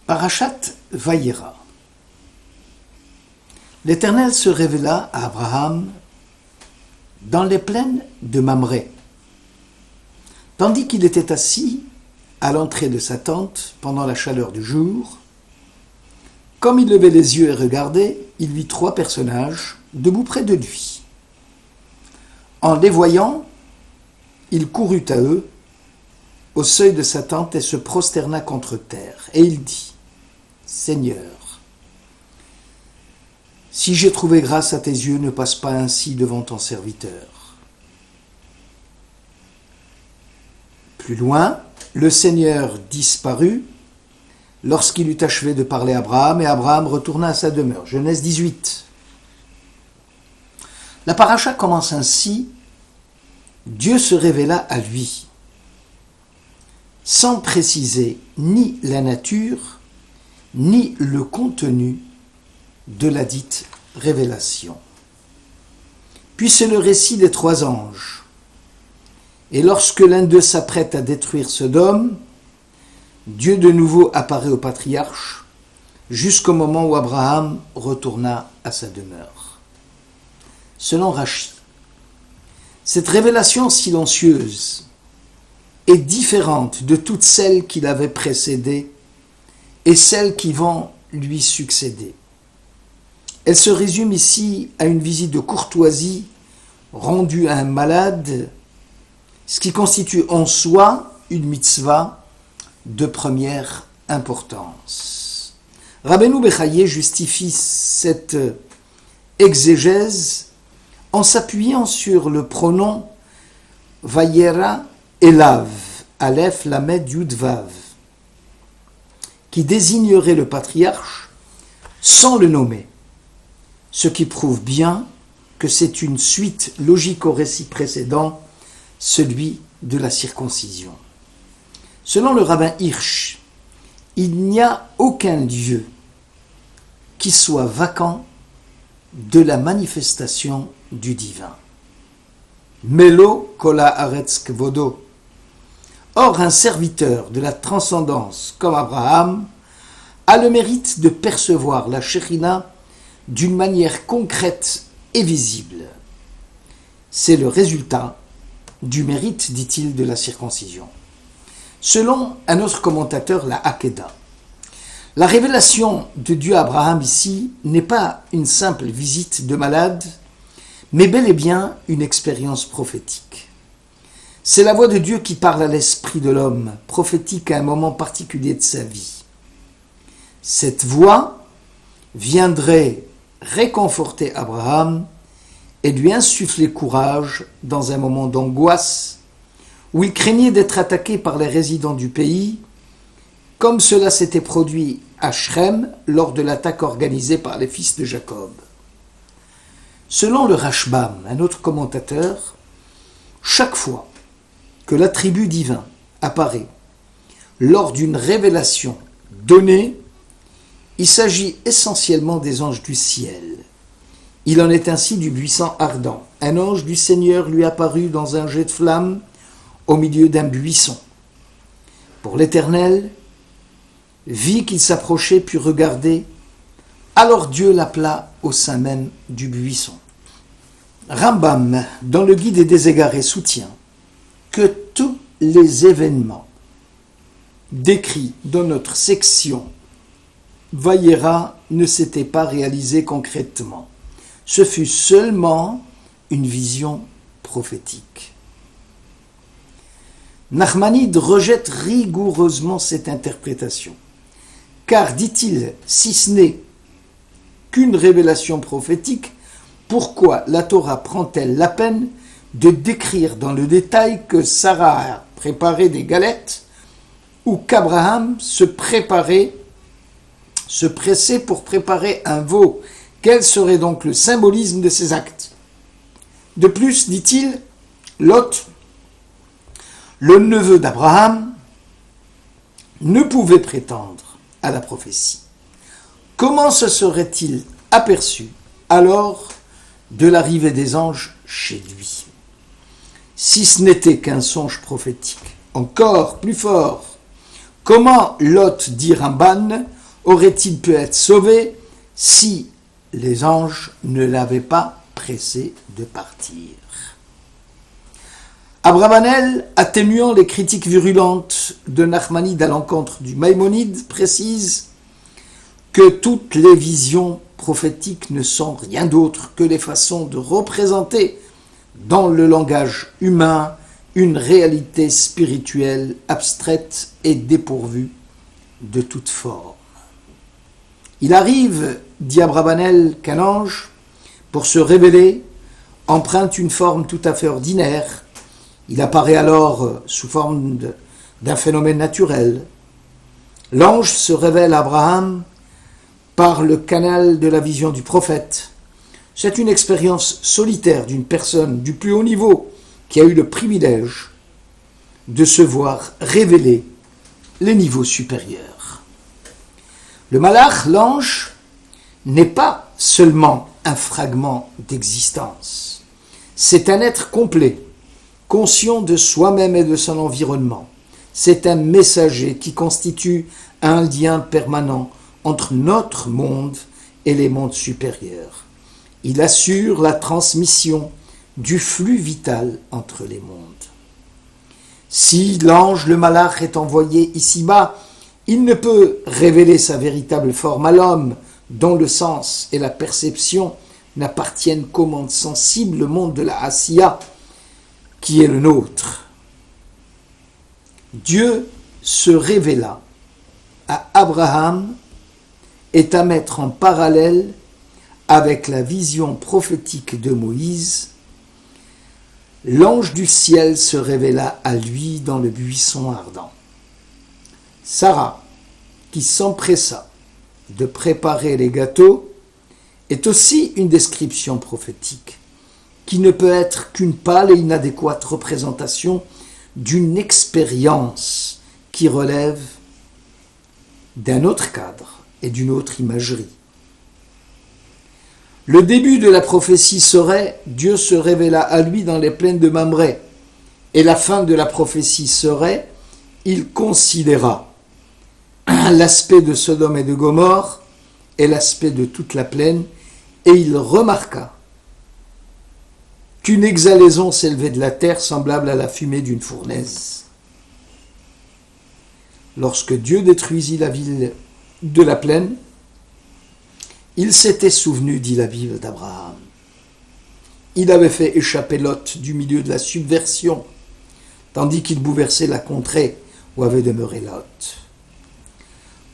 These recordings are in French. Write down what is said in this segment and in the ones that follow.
Parashat Vayera. L'Éternel se révéla à Abraham dans les plaines de Mamré, tandis qu'il était assis à l'entrée de sa tente pendant la chaleur du jour. Comme il levait les yeux et regardait, il vit 3 personnages debout près de lui. En les voyant, il courut à eux, au seuil de sa tente, et se prosterna contre terre. Et il dit : Seigneur, si j'ai trouvé grâce à tes yeux, ne passe pas ainsi devant ton serviteur. Plus loin, le Seigneur disparut lorsqu'il eut achevé de parler à Abraham, et Abraham retourna à sa demeure. Genèse 18. La paracha commence ainsi : Dieu se révéla à lui, sans préciser ni la nature, ni le contenu de la dite révélation. Puis c'est le récit des 3 anges. Et lorsque l'un d'eux s'apprête à détruire Sodome, Dieu de nouveau apparaît au patriarche, jusqu'au moment où Abraham retourna à sa demeure. Selon Rashi, cette révélation silencieuse est différente de toutes celles qui l'avaient précédée et celles qui vont lui succéder. Elle se résume ici à une visite de courtoisie rendue à un malade, ce qui constitue en soi une mitzvah de première importance. Rabbeinu Bechaye justifie cette exégèse en s'appuyant sur le pronom Vayera Elav, Aleph Lamed Yud Vav, qui désignerait le patriarche sans le nommer, ce qui prouve bien que c'est une suite logique au récit précédent, celui de la circoncision. Selon le rabbin Hirsch, il n'y a aucun lieu qui soit vacant de la manifestation du divin. Melo kola aretz kvodo. Or, un serviteur de la transcendance comme Abraham a le mérite de percevoir la Shekhinah d'une manière concrète et visible. C'est le résultat du mérite, dit-il, de la circoncision. Selon un autre commentateur, la Hakeda, la révélation de Dieu à Abraham ici n'est pas une simple visite de malade, mais bel et bien une expérience prophétique. C'est la voix de Dieu qui parle à l'esprit de l'homme, prophétique à un moment particulier de sa vie. Cette voix viendrait réconforter Abraham et lui insuffler courage dans un moment d'angoisse où il craignait d'être attaqué par les résidents du pays, comme cela s'était produit à Shrem lors de l'attaque organisée par les fils de Jacob. Selon le Rashbam, un autre commentateur, chaque fois que l'attribut divin apparaît lors d'une révélation donnée, il s'agit essentiellement des anges du ciel. Il en est ainsi du buisson ardent. Un ange du Seigneur lui apparut dans un jet de flamme au milieu d'un buisson. Pour l'Éternel, vit qu'il s'approchait puis regardait, alors Dieu l'appela au sein même du buisson. Rambam, dans le Guide des Égarés, soutient que tous les événements décrits dans notre section Vayera ne s'étaient pas réalisés concrètement. Ce fut seulement une vision prophétique. Nachmanide rejette rigoureusement cette interprétation, car, dit-il, si ce n'est qu'une révélation prophétique, pourquoi la Torah prend-elle la peine de décrire dans le détail que Sarah a préparé des galettes ou qu'Abraham se pressait pour préparer un veau? Quel serait donc le symbolisme de ces actes? De plus, dit-il, Lot, le neveu d'Abraham, ne pouvait prétendre à la prophétie. Comment se serait-il aperçu alors de l'arrivée des anges chez lui? Si ce n'était qu'un songe prophétique, encore plus fort, Comment Lot dit Ramban aurait-il pu être sauvé si les anges ne l'avaient pas pressé de partir? Abravanel, atténuant les critiques virulentes de Nachmanide à l'encontre du Maïmonide, précise que toutes les visions prophétiques ne sont rien d'autre que les façons de représenter dans le langage humain une réalité spirituelle abstraite et dépourvue de toute forme. Il arrive, dit Abravanel, qu'un ange, pour se révéler, emprunte une forme tout à fait ordinaire. Il apparaît alors sous forme d'un phénomène naturel. L'ange se révèle à Abraham par le canal de la vision du prophète. C'est une expérience solitaire d'une personne du plus haut niveau qui a eu le privilège de se voir révéler les niveaux supérieurs. Le malach, l'ange, n'est pas seulement un fragment d'existence. C'est un être complet, conscient de soi-même et de son environnement. C'est un messager qui constitue un lien permanent entre notre monde et les mondes supérieurs. Il assure la transmission du flux vital entre les mondes. Si l'ange, le malach, est envoyé ici-bas, il ne peut révéler sa véritable forme à l'homme, dont le sens et la perception n'appartiennent qu'au monde sensible, le monde de la Asiya, qui est le nôtre. Dieu se révéla à Abraham est à mettre en parallèle avec la vision prophétique de Moïse. L'ange du ciel se révéla à lui dans le buisson ardent. Sarah, qui s'empressa de préparer les gâteaux, est aussi une description prophétique, qui ne peut être qu'une pâle et inadéquate représentation d'une expérience qui relève d'un autre cadre et d'une autre imagerie. Le début de la prophétie serait « Dieu se révéla à lui dans les plaines de Mamré » et la fin de la prophétie serait « Il considéra l'aspect de Sodome et de Gomorrhe et l'aspect de toute la plaine et il remarqua qu'une exhalaison s'élevait de la terre semblable à la fumée d'une fournaise. » Lorsque Dieu détruisit la ville de la plaine, il s'était souvenu, dit la Bible, d'Abraham. Il avait fait échapper Lot du milieu de la subversion, tandis qu'il bouleversait la contrée où avait demeuré Lot.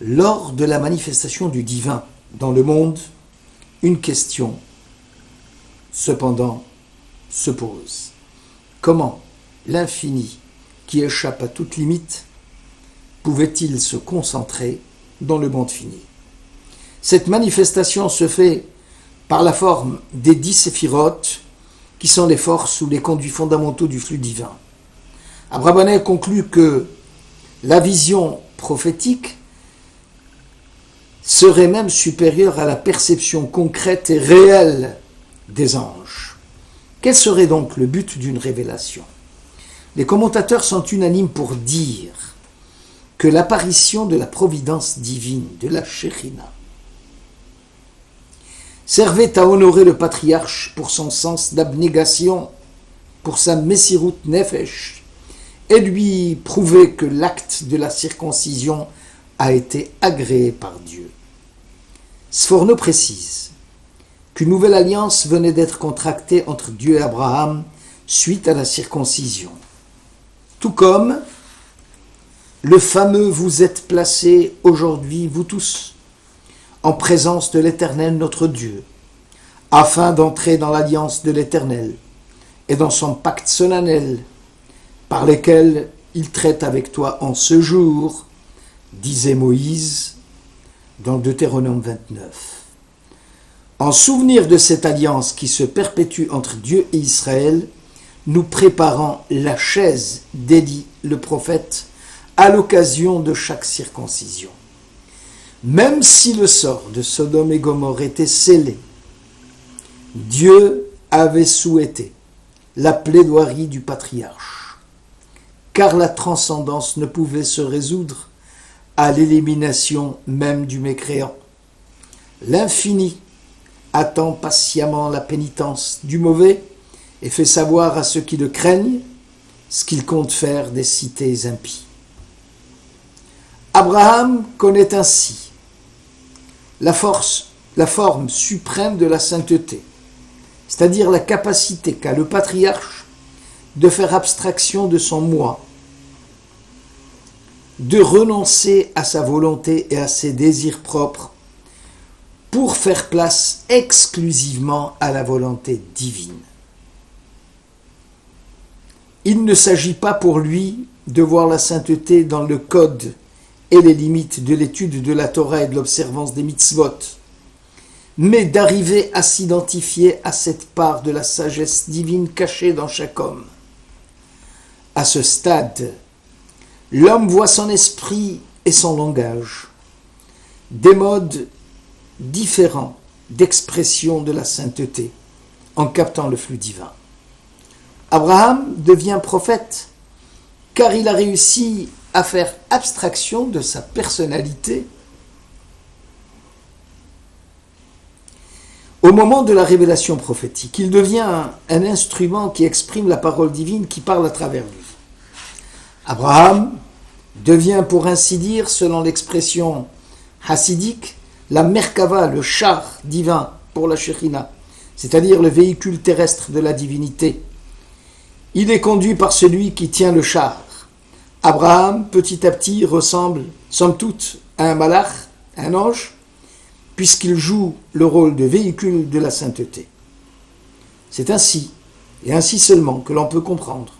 Lors de la manifestation du divin dans le monde, une question, cependant, se pose. Comment l'infini, qui échappe à toute limite, pouvait-il se concentrer dans le monde fini? Cette manifestation se fait par la forme des 10 séphirotes, qui sont les forces ou les conduits fondamentaux du flux divin. Abravanel conclut que la vision prophétique serait même supérieure à la perception concrète et réelle des anges. Quel serait donc le but d'une révélation? Les commentateurs sont unanimes pour dire que l'apparition de la providence divine, de la Shekhinah, servait à honorer le patriarche pour son sens d'abnégation, pour sa Messirut Nefesh, et lui prouver que l'acte de la circoncision a été agréé par Dieu. Sforno précise qu'une nouvelle alliance venait d'être contractée entre Dieu et Abraham suite à la circoncision. Tout comme le fameux « Vous êtes placés aujourd'hui, vous tous », en présence de l'Éternel notre Dieu, afin d'entrer dans l'alliance de l'Éternel et dans son pacte solennel, par lesquels il traite avec toi en ce jour, disait Moïse dans Deutéronome 29. En souvenir de cette alliance qui se perpétue entre Dieu et Israël, nous préparons la chaise d'Élie le prophète à l'occasion de chaque circoncision. Même si le sort de Sodome et Gomorrhe était scellé, Dieu avait souhaité la plaidoirie du patriarche, car la transcendance ne pouvait se résoudre à l'élimination même du mécréant. L'infini attend patiemment la pénitence du mauvais et fait savoir à ceux qui le craignent ce qu'il compte faire des cités impies. Abraham connaît ainsi la forme suprême de la sainteté, c'est-à-dire la capacité qu'a le patriarche de faire abstraction de son moi, de renoncer à sa volonté et à ses désirs propres pour faire place exclusivement à la volonté divine. Il ne s'agit pas pour lui de voir la sainteté dans le code et les limites de l'étude de la Torah et de l'observance des mitzvot, mais d'arriver à s'identifier à cette part de la sagesse divine cachée dans chaque homme. À ce stade, l'homme voit son esprit et son langage, des modes différents d'expression de la sainteté, en captant le flux divin. Abraham devient prophète, car il a réussi à faire abstraction de sa personnalité. Au moment de la révélation prophétique, il devient un instrument qui exprime la parole divine qui parle à travers lui. Abraham devient, pour ainsi dire, selon l'expression hassidique, la Merkava, le char divin pour la Shekhinah, c'est-à-dire le véhicule terrestre de la divinité. Il est conduit par celui qui tient le char. Abraham, petit à petit, ressemble, somme toute, à un malach, un ange, puisqu'il joue le rôle de véhicule de la sainteté. C'est ainsi, et ainsi seulement, que l'on peut comprendre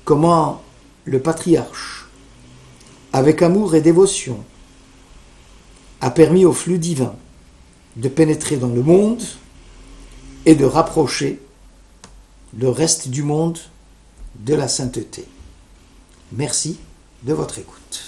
comment le patriarche, avec amour et dévotion, a permis au flux divin de pénétrer dans le monde et de rapprocher le reste du monde de la sainteté. Merci de votre écoute.